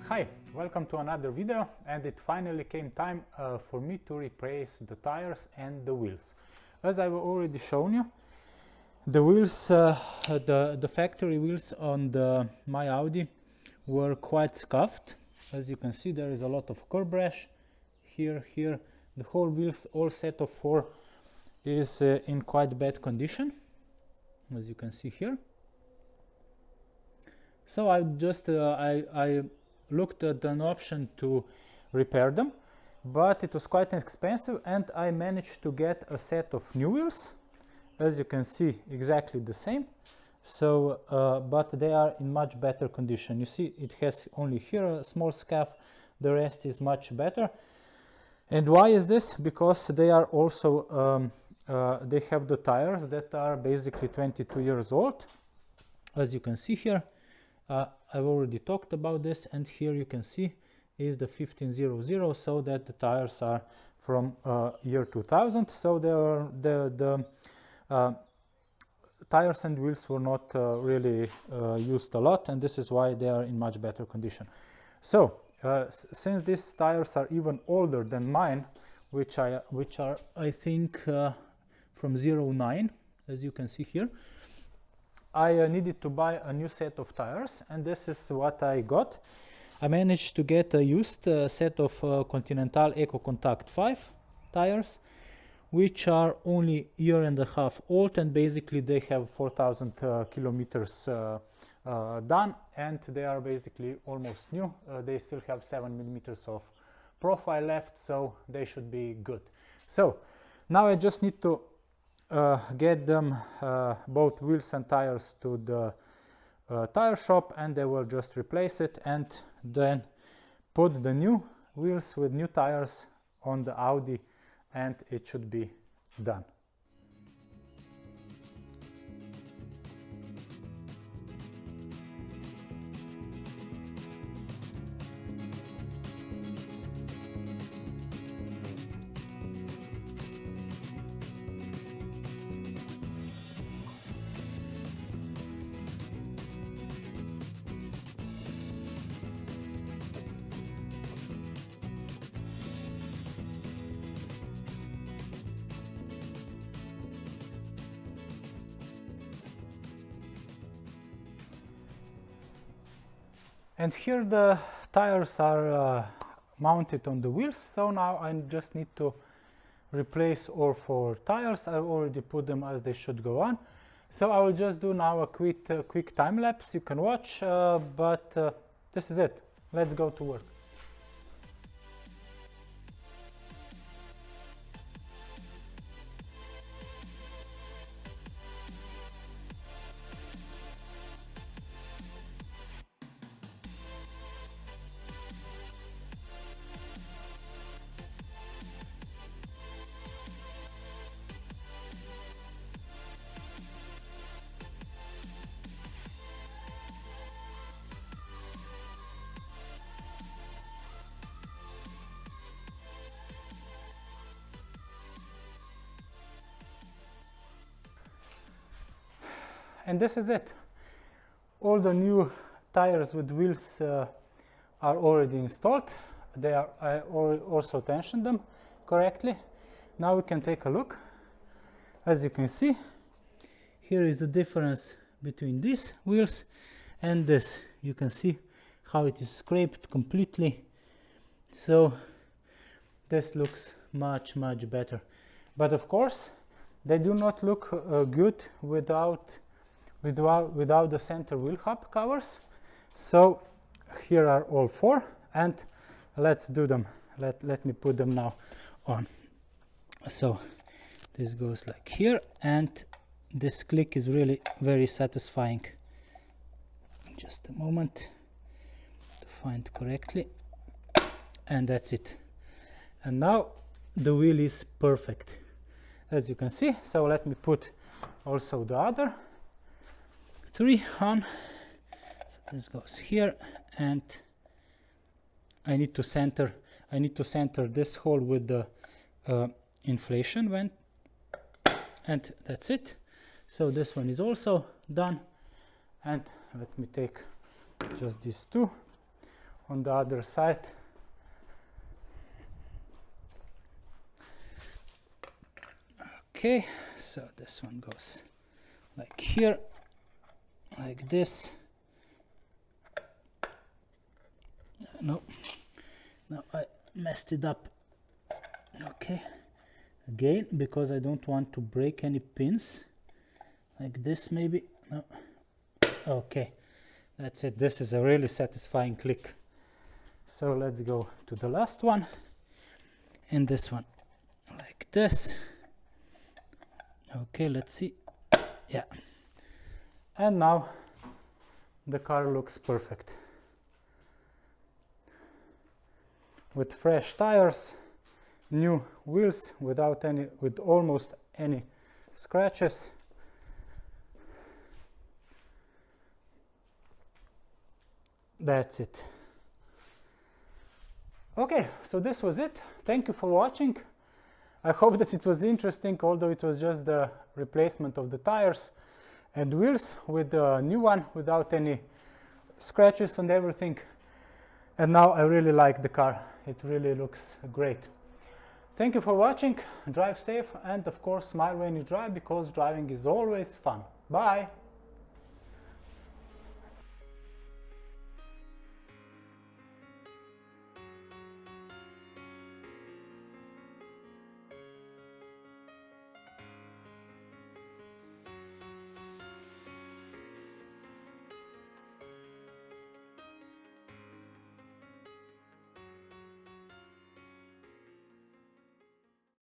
Hi, welcome to another video, and it finally came time for me to replace the tires and the wheels. As I've already shown you, the wheels, the factory wheels on my Audi were quite scuffed. As you can see, there is a lot of curb rash here. The whole wheels, all set of 4, is in quite bad condition, as you can see here. So I just I looked at an option to repair them, but it was quite expensive, and I managed to get a set of new wheels, as you can see, exactly the same. So but they are in much better condition. You see, it has only here a small scuff, the rest is much better. And why is this? Because they are also they have the tires that are basically 22 years old, as you can see here. I've already talked about this, and here you can see is the 1500, so that the tires are from year 2000. So the tires and wheels were not really used a lot, and this is why they are in much better condition. So since these tires are even older than mine, which are I think from 09, as you can see here, I needed to buy a new set of tires, and this is what I got. I managed to get a used set of Continental Eco Contact 5 tires, which are only a year and a half old, and basically they have 4,000 kilometers done, and they are basically almost new. They still have 7 millimeters of profile left, so they should be good. So now I just need to get them, both wheels and tires, to the tire shop, and they will just replace it and then put the new wheels with new tires on the Audi, and it should be done. And here the tires are mounted on the wheels, so now I just need to replace all 4 tires. I already put them as they should go on, so I will just do now a quick time lapse you can watch, but this is it. Let's go to work. And this is it. All the new tires with wheels are already installed. I also tensioned them correctly. Now we can take a look. As you can see, here is the difference between these wheels and this. You can see how it is scraped completely. So this looks much better. But of course, they do not look good without the center wheel hub covers. So here are all 4, and let's do them. Let me put them now on. So this goes like here, and this click is really very satisfying. Just a moment to find correctly, and that's it. And now the wheel is perfect, as you can see. So let me put also the other 3 on. So this goes here, and I need to center this hole with the inflation vent, and that's it. So this one is also done, and let me take just these 2 on the other side. Okay, so this one goes like here, like this. No, I messed it up. Okay, again, because I don't want to break any pins. Like this maybe. No. Okay, that's it. This is a really satisfying click. So let's go to the last one, and this one like this. Okay, let's see. Yeah, and now the car looks perfect with fresh tires, new wheels with almost any scratches. That's it. Okay, so this was it. Thank you for watching. I hope that it was interesting, although it was just the replacement of the tires and wheels with the new one without any scratches and everything. And now I really like the car. It really looks great. Thank you for watching. Drive safe and of course smile when you drive, because driving is always fun. Bye.